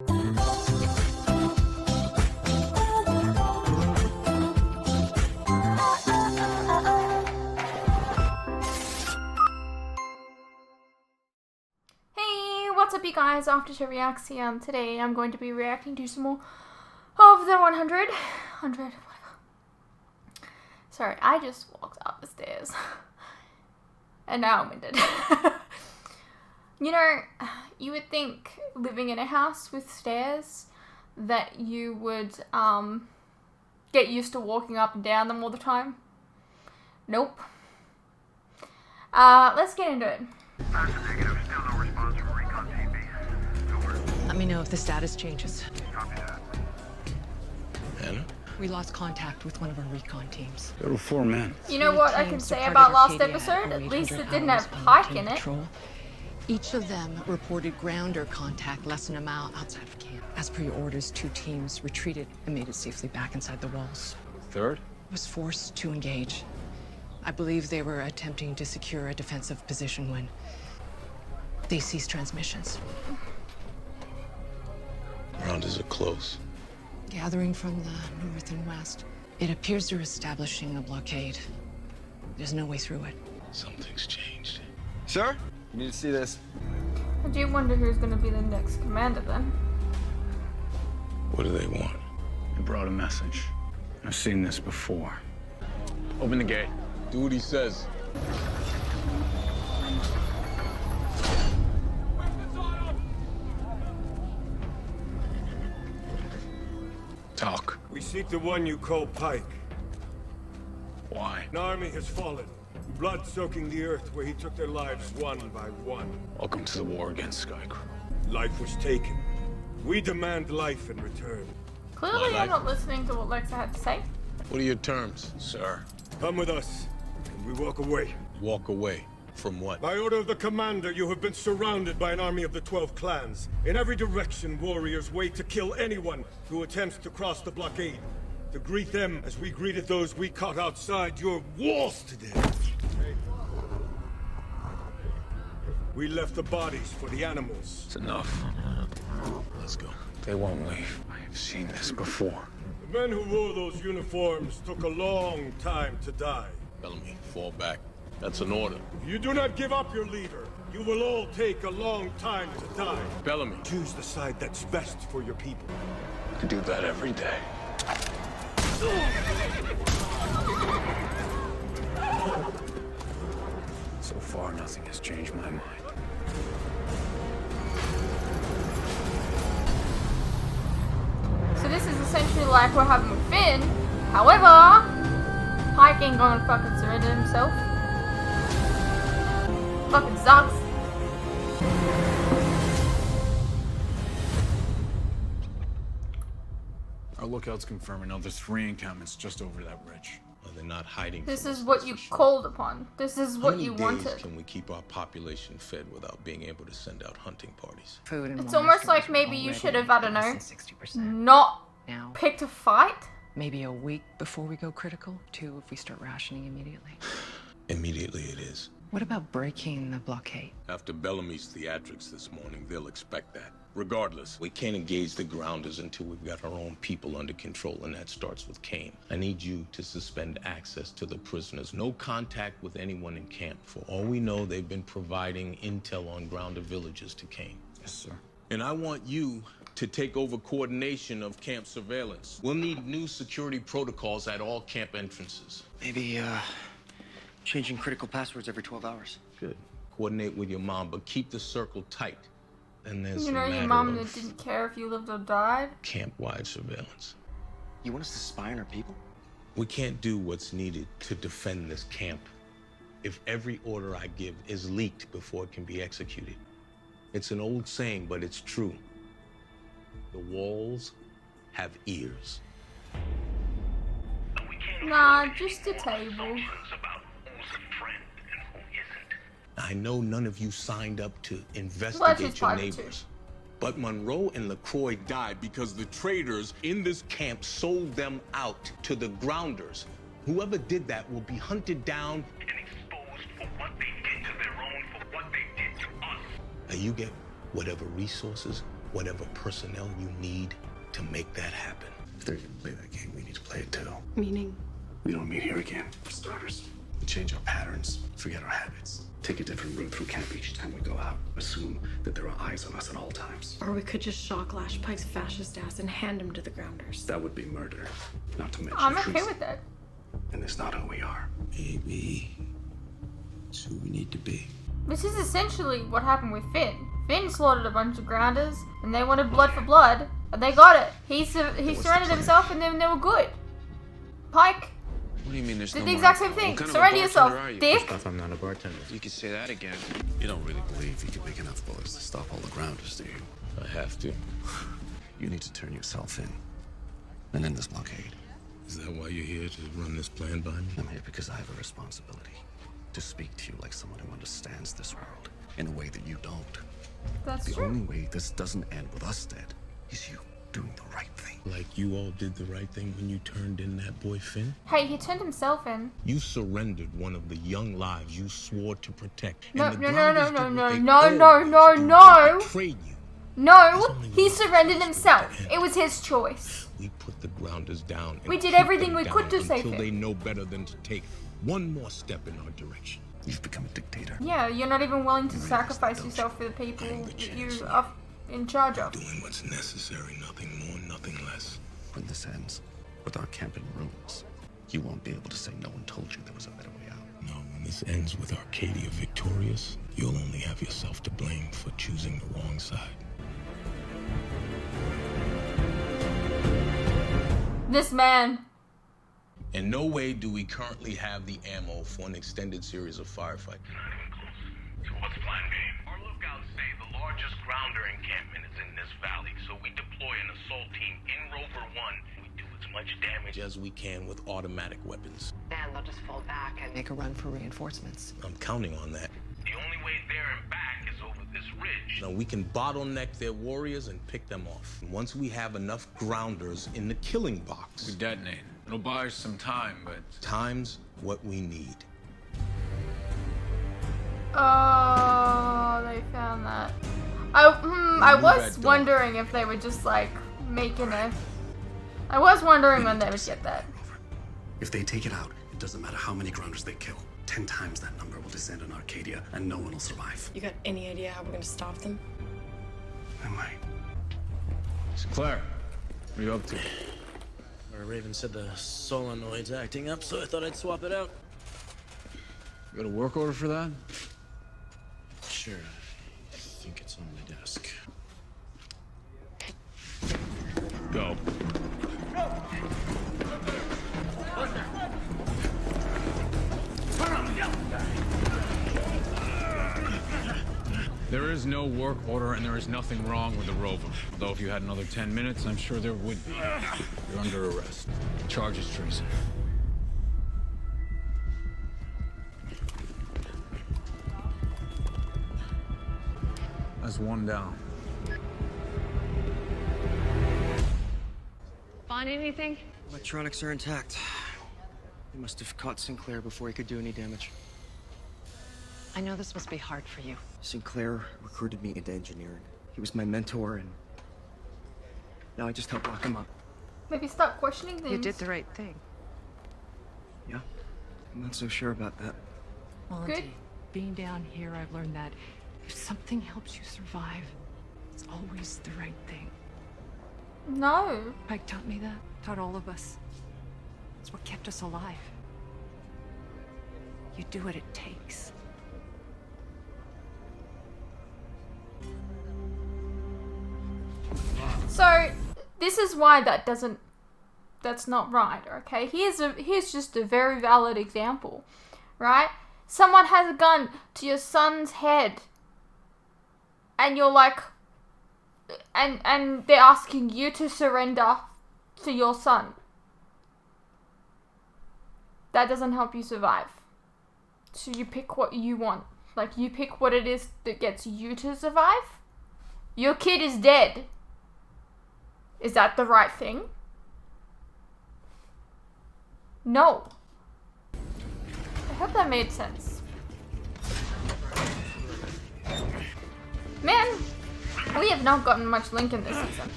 What's up, you guys? After to reaction, today I'm going to be reacting to some more of the 100, whatever. Sorry, I just walked up the stairs and now I'm winded. You know, you would think living in a house with stairs that you would get used to walking up and down them all the time. Nope. Let's get into it. Negative, still no response from recon TV. Let me know if the status changes. Copy that. Anna? We lost contact with one of our recon teams. There were 4 men. You know what I can say about last episode? At least it didn't have Pike in it. Each of them reported grounder contact less than a mile outside of camp. As per your orders, 2 teams retreated and made it safely back inside the walls. Third? Was forced to engage. I believe they were attempting to secure a defensive position when they ceased transmissions. Rounders are close. Gathering from the north and west. It appears they're establishing a blockade. There's no way through it. Something's changed. Sir, you need to see this. I do wonder who's going to be the next commander then. What do they want? They brought a message. I've seen this before. Open the gate. Do what he says. Talk. We seek the one you call Pike. Why? An army has fallen, blood soaking the earth where he took their lives one by one. Welcome to the war against Skycrew. Life was taken. We demand life in return. Clearly I'm not listening to what Lexa had to say. What are your terms? Sir. Come with us, and we walk away. Walk away. From what? By order of the commander, you have been surrounded by an army of the 12 clans. In every direction, warriors wait to kill anyone who attempts to cross the blockade. To greet them as we greeted those we caught outside your walls today. We left the bodies for the animals. It's enough. Let's go. They won't leave. I have seen this before. The men who wore those uniforms took a long time to die. Bellamy, fall back. That's an order. If you do not give up your leader, you will all take a long time to die. Bellamy. Choose the side that's best for your people. I do that every day. So far, nothing has changed my mind. So this is essentially like what happened with Finn. However, Pike ain't gonna fucking surrender himself. Fucking sucks. Our lookouts confirm another 3 encampments just over that ridge. Well, they're not hiding. This from is us, what that's you for sure. called upon. This is what you How many days wanted. can we keep our population fed without being able to send out hunting parties? Food and It's water almost like storage maybe you already should have, I don't less know, than 60%. not Now, picked a fight. maybe a week before we go critical. 2 if we start rationing immediately. Immediately it is. What about breaking the blockade? After Bellamy's theatrics this morning, they'll expect that. Regardless, we can't engage the grounders until we've got our own people under control, and that starts with Kane. I need you to suspend access to the prisoners. No contact with anyone in camp. For all we know, they've been providing intel on grounded villages to Kane. Yes, sir. And I want you to take over coordination of camp surveillance. We'll need new security protocols at all camp entrances. Maybe, changing critical passwords every 12 hours. Good. Coordinate with your mom, but keep the circle tight. And there's You know, a your matter mom of didn't care if you lived or died. camp-wide surveillance. You want us to spy on our people? We can't do what's needed to defend this camp if every order I give is leaked before it can be executed. It's an old saying, but it's true. The walls have ears. Nah, just a table. I know none of you signed up to Well, investigate it's your private too. neighbors. But Monroe and LaCroix died because the traitors in this camp sold them out to the grounders. Whoever did that will be hunted down And exposed for what they did to their own, for what they did to us. and you get whatever resources whatever personnel you need to make that happen. If they're gonna play that game, we need to play it too. Meaning? We don't meet here again. For starters, we change our patterns, forget our habits. Take a different route through camp each time we go out. Assume that there are eyes on us at all times. Or we could just shock Lash Pike's fascist ass and hand him to the grounders. That would be murder. Not to mention I'm okay treason. with that. And it's not who we are. Maybe it's who we need to be. This is essentially what happened with Finn. Finn slaughtered a bunch of grounders, and they wanted blood for blood, and they got it. He surrendered himself, and then they were good. Pike What do you mean there's did no the more? exact same thing. What kind of a Surrender yourself, bartender are you? dick. Stuff, I'm not a bartender. You could say that again. You don't really believe you can make enough bullets to stop all the grounders, do you? I have to. You need to turn yourself in and end this blockade. Is that why you're here, to run this plan by me? I'm here because I have a responsibility to speak to you like someone who understands this world in a way that you don't. That's The true. only way this doesn't end with us dead is you doing the right thing. Like you all did the right thing when you turned in that boy Finn? Hey, he turned himself in. You surrendered one of the young lives you swore to protect. No, and the no, no, Grounders no, did no, what they no, always no, no, do. no. They betrayed you. No, he surrendered himself. It was his choice. We put the Grounders down. We and did keep everything them we could down to save until him. they know better than to take one more step in our direction. You've become a dictator. Yeah, you're not even willing to You realize sacrifice that, don't yourself for the people I am the that you chancellor. are in charge of. Doing what's necessary, nothing more, nothing less. When this ends, with our camp in ruins, you won't be able to say no one told you there was a better way out. No, when this ends with Arcadia victorious, you'll only have yourself to blame for choosing the wrong side. This man. In no way do we currently have the ammo for an extended series of firefights. Not even close. So what's plan B? Our lookouts say the largest grounder encampment is in this valley, so we deploy an assault team in Rover 1. We do as much damage As we can with automatic weapons. Then they'll just fall back and make a run for reinforcements. I'm counting on that. The only way there and back is over this ridge. Now we can bottleneck their warriors and pick them off. And once we have enough grounders in the killing box, We detonate. It'll buy us some time, but time's what we need. Oh, they found that. I move was at dawn. wondering if they were just like making a. I was wondering when they would get that. If they take it out, it doesn't matter how many grounders they kill. 10 times that number will descend on Arcadia, and no one will survive. You got any idea how we're gonna stop them? I might. Claire, what are you up to? Raven said the solenoid's acting up, so I thought I'd swap it out. You got a work order for that? Sure. I think it's on my desk. Go. There is no work order, and there is nothing wrong with the rover. Although if you had another 10 minutes, I'm sure there would be. You're under arrest. Charge is treason. That's one down. Find anything? Electronics are intact. They must have caught Sinclair before he could do any damage. I know this must be hard for you. Sinclair recruited me into engineering. He was my mentor, and now I just help lock him up. Maybe stop questioning things. You did the right thing. Yeah, I'm not so sure about that. Well, Good. indeed, being down here, I've learned that if something helps you survive, it's always the right thing. No. Pike taught me that. Taught all of us. It's what kept us alive. You do what it takes. So this is why that's not right, okay? Here's just a very valid example, right? Someone has a gun to your son's head, and you're like, and they're asking you to surrender to your son. That doesn't help you survive. So you pick what you want. Like, you pick what it is that gets you to survive. Your kid is dead. Is that the right thing? No. I hope that made sense. Man, We have not gotten much Lincoln this season.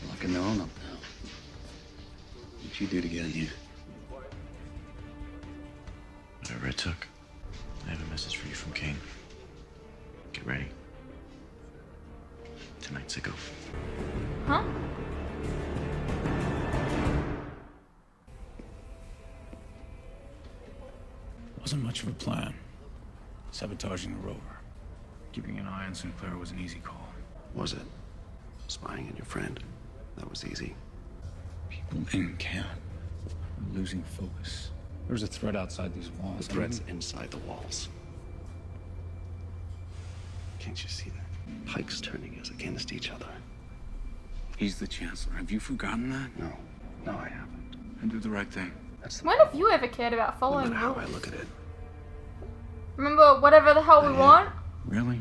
Locking their own up now. What'd you do to get in here? Whatever it took. I have a message for you from Kane. Get ready. Tonight's a go. Huh? Wasn't much of a plan. Sabotaging the rover. Keeping an eye on Sinclair was an easy call. Was it? Spying on your friend. That was easy. People in camp were losing focus. There was a threat outside these walls. The threat's inside the walls. Can't you see that? Pike's turning us against each other. He's the Chancellor. Have you forgotten that? No. No, I haven't. And do the right thing. That's the When have you ever cared about no following matter how rules? I look at it. Remember, whatever the hell we want? Really?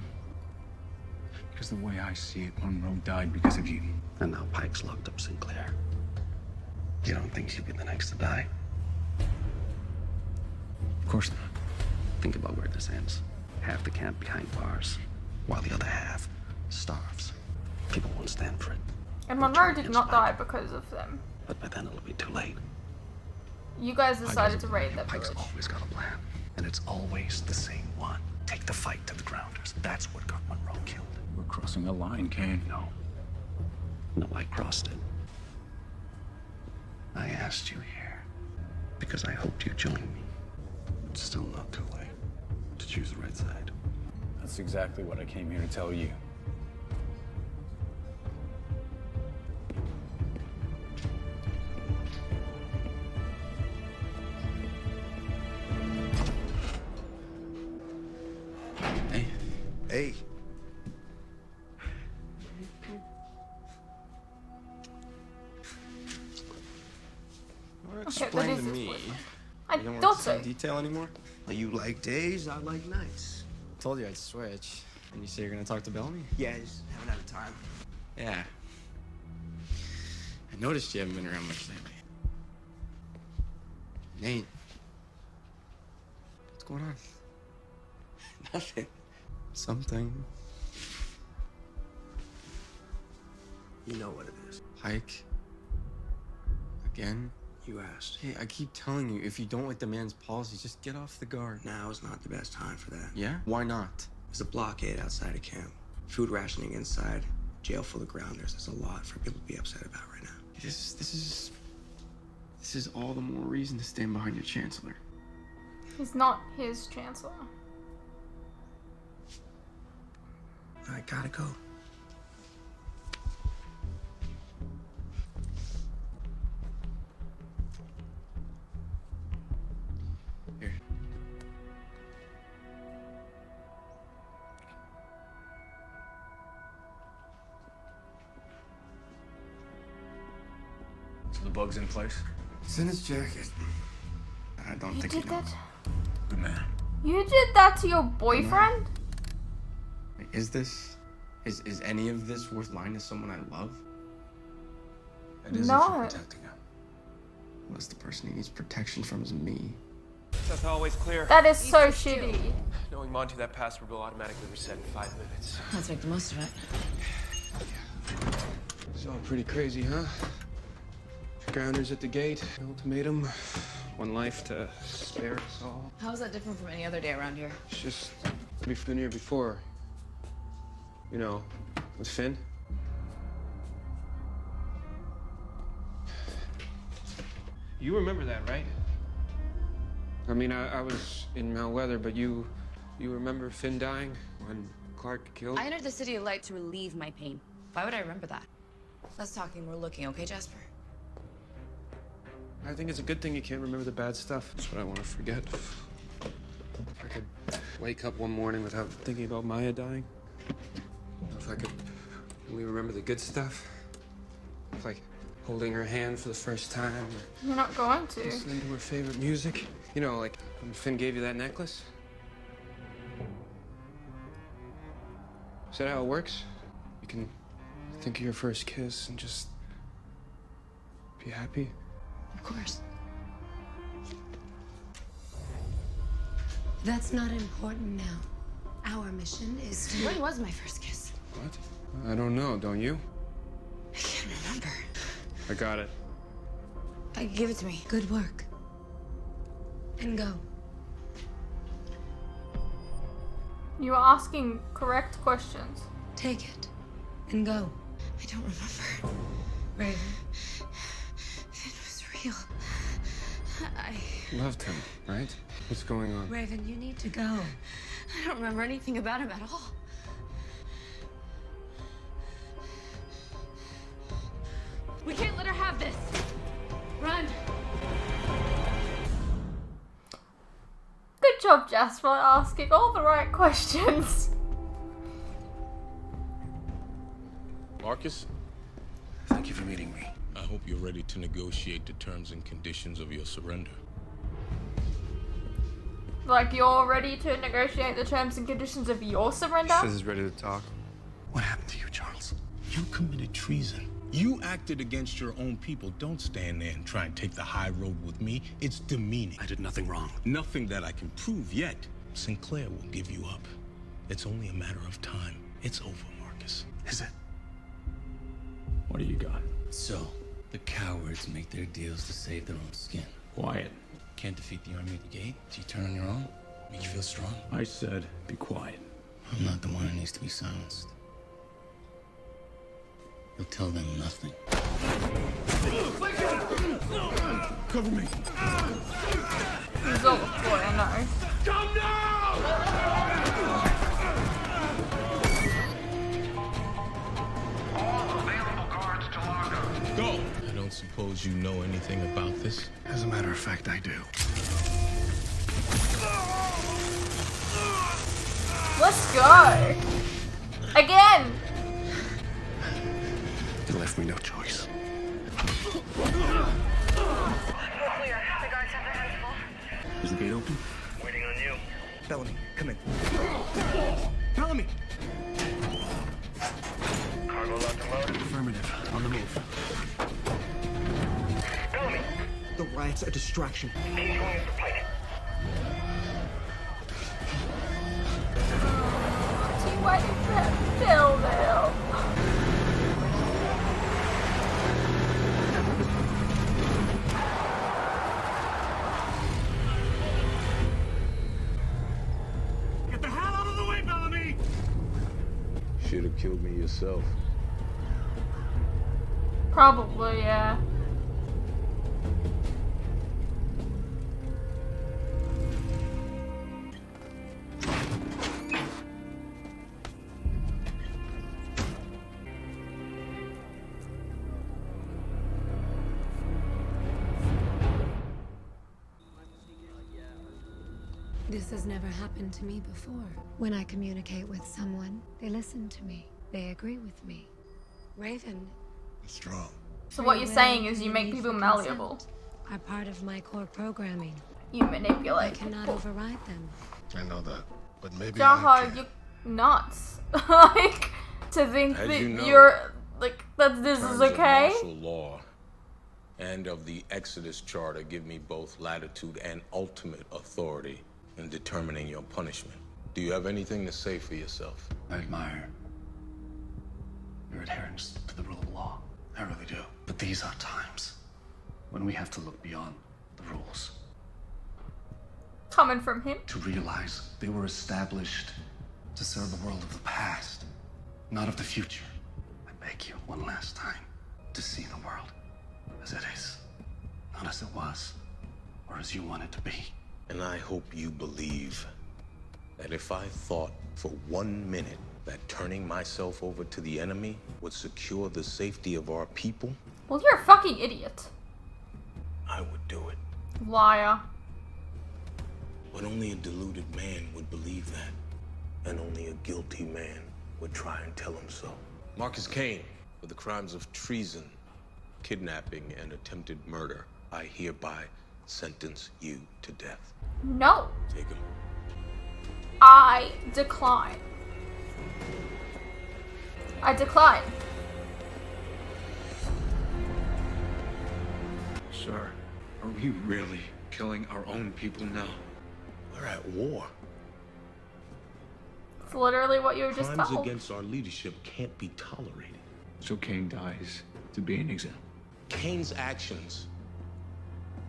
Because the way I see it, Monroe died because of you. And now Pike's locked up Sinclair. You don't think she'll be the next to die? Of course not. Think about where this ends. Half the camp behind bars, while the other half starves. People won't stand for it. And Monroe did not die because of them. But by then it'll be too late. You guys decided to raid that Pike's village. always got a plan. And it's always the same one. Take the fight to the grounders. That's what got Monroe killed. We're crossing a line, Kane. No. No, I crossed it. I asked you here because I hoped you'd join me. It's still not too late to choose the right side. That's exactly what I came here to tell you. Hey. Hey. Explain to me. I You don't thought want to so. see detail anymore? You like days, I like nights. Told you I'd switch. And you say you're gonna talk to Bellamy? Yeah, just haven't had time. Yeah. I noticed you haven't been around much lately. Nate. What's going on? Nothing. Something. You know what it is. Pike. Again? You asked. Hey, I keep telling you, if you don't like the man's policies, just get off the guard. Now is not the best time for that. Yeah? Why not? There's a blockade outside of camp. Food rationing inside. Jail full of grounders. There's a lot for people to be upset about right now. This is all the more reason to stand behind your chancellor. He's not his chancellor. I gotta go. Here. So the bug's in place? It's in his jacket. I don't You think did he knows. that? Good man. You did that to your boyfriend? Is any of this worth lying to someone I love? It is No. if you're protecting him. Unless the person he needs protection from is me. That's always clear. That is so shitty. Knowing Monty, that password will automatically reset in 5 minutes. Let's make the most of it. It's all pretty crazy, huh? Grounders at the gate, ultimatum, one life to spare us all. How is that different from any other day around here? It's just, we've been here before. You know, with Finn. You remember that, right? I mean, I was in Malweather, but you remember Finn dying when Clark killed? I entered the City of Light to relieve my pain. Why would I remember that? Less talking, more looking, okay, Jasper? I think it's a good thing you can't remember the bad stuff. That's what I want to forget. If I could wake up one morning without thinking about Maya dying. If I could only remember the good stuff. Like holding her hand for the first time. Or You're not going to. listening to her favorite music. You know, like when Finn gave you that necklace. Is that how it works? You can think of your first kiss and just be happy. Of course. That's not important now. Our mission is to... When was my first kiss? What? I don't know, don't you? I can't remember. I got it. Give it to me. Good work. And go. You are asking correct questions. Take it. And go. I don't remember. Raven. It was real. I... Loved him, right? What's going on? Raven, you need to go. I don't remember anything about him at all. We can't let her have this. Run. Good job, Jasper, asking all the right questions. Marcus, Thank you for meeting me. I hope you're ready to negotiate the terms and conditions of your surrender. Like, you're ready to negotiate the terms and conditions of your surrender? Says he's ready to talk. What happened to you, Charles? You committed treason. You acted against your own people. Don't stand there and try and take the high road with me. It's demeaning. I did nothing wrong. Nothing that I can prove yet. Sinclair will give you up. It's only a matter of time. It's over, Marcus. Is it? What do you got? So, the cowards make their deals to save their own skin. Quiet. Can't defeat the army at the gate? Do you turn on your own? Make you feel strong? I said, be quiet. I'm not the one who needs to be silenced. You'll tell them nothing. Cover me. He's all boy, I know. Come now! All available guards to Largo. Go. I don't suppose you know anything about this? As a matter of fact, I do. Let's go. Again. You left me no choice. We're clear. The guards have their hands full. Is the gate open? Waiting on you. Bellamy, come in. Bellamy! Cargo locked and loaded. Affirmative. On the move. Bellamy. The riot's a distraction. He's going after Pike. Why did that kill them? Get the hell out of the way, Bellamy! Should have killed me yourself. Probably, yeah. This has never happened to me before. When I communicate with someone, they listen to me. They agree with me. Raven. Strong. So what you're saying is you make people malleable. Are part of my core programming. You manipulate I cannot people. override them. I know that, but maybe Jaha, you're nuts. Like, to think As that you know, you're, like, that this Terms is of okay? martial law and of the Exodus Charter give me both latitude and ultimate authority in determining your punishment. Do you have anything to say for yourself? I admire your adherence to the rule of law. I really do. But these are times when we have to look beyond the rules. Coming from him? To realize they were established to serve the world of the past, not of the future. I beg you one last time to see the world as it is, not as it was, or as you want it to be. And I hope you believe that if I thought for 1 minute that turning myself over to the enemy would secure the safety of our people, Well, you're a fucking idiot. I would do it. Liar. But only a deluded man would believe that. And only a guilty man would try and tell him so. Marcus Kane, for the crimes of treason, kidnapping, and attempted murder, I hereby sentence you to death. No. Take him. I decline. I decline. Sir, are we really killing our own people now? We're at war. That's literally what you were just Crimes told. against our leadership can't be tolerated. So Kane dies to be an example. Kane's actions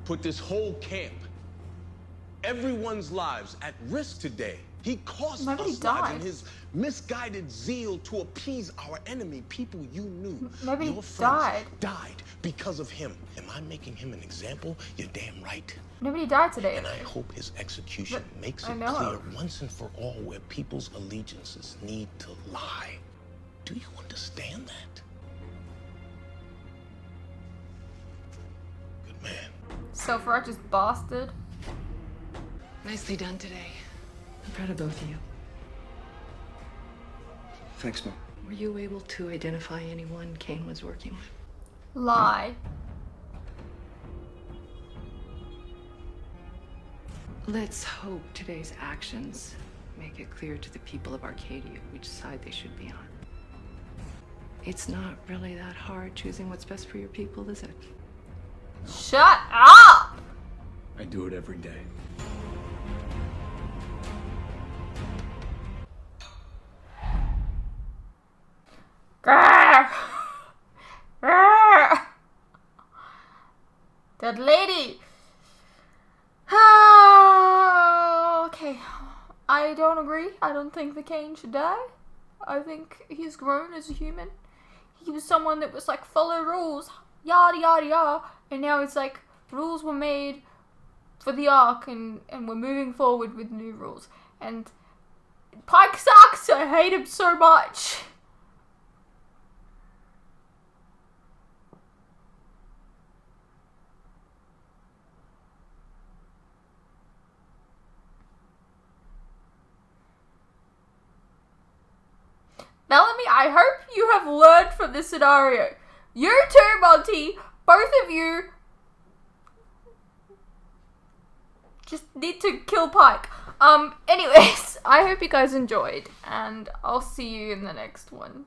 put this whole camp, everyone's lives at risk today. He cost Nobody us lives died. in his misguided zeal to appease our enemy, people you knew. Nobody Your friends died. because of him. Am I making him an example? You're damn right. Nobody died today. And I hope his execution makes I it know. clear once and for all where people's allegiances need to lie. Do you understand that? Good man. Self-righteous bastard. Nicely done today. I'm proud of both of you. Thanks, Mom. Were you able to identify anyone Kane was working with? Lie. Let's hope today's actions make it clear to the people of Arcadia which side they should be on. It's not really that hard choosing what's best for your people, is it? Shut up! I do it every day. Grrr. Grrr. That lady. Okay, I don't agree. I don't think the Kane should die. I think he's grown as a human. He was someone that was like, follow rules, yada yada yada, and now it's like rules were made for the Ark, and we're moving forward with new rules. And Pike sucks. I hate him so much. Bellamy, I hope you have learned from this scenario. You too, Monty, both of you just need to kill Pike. Anyways, I hope you guys enjoyed, and I'll see you in the next one.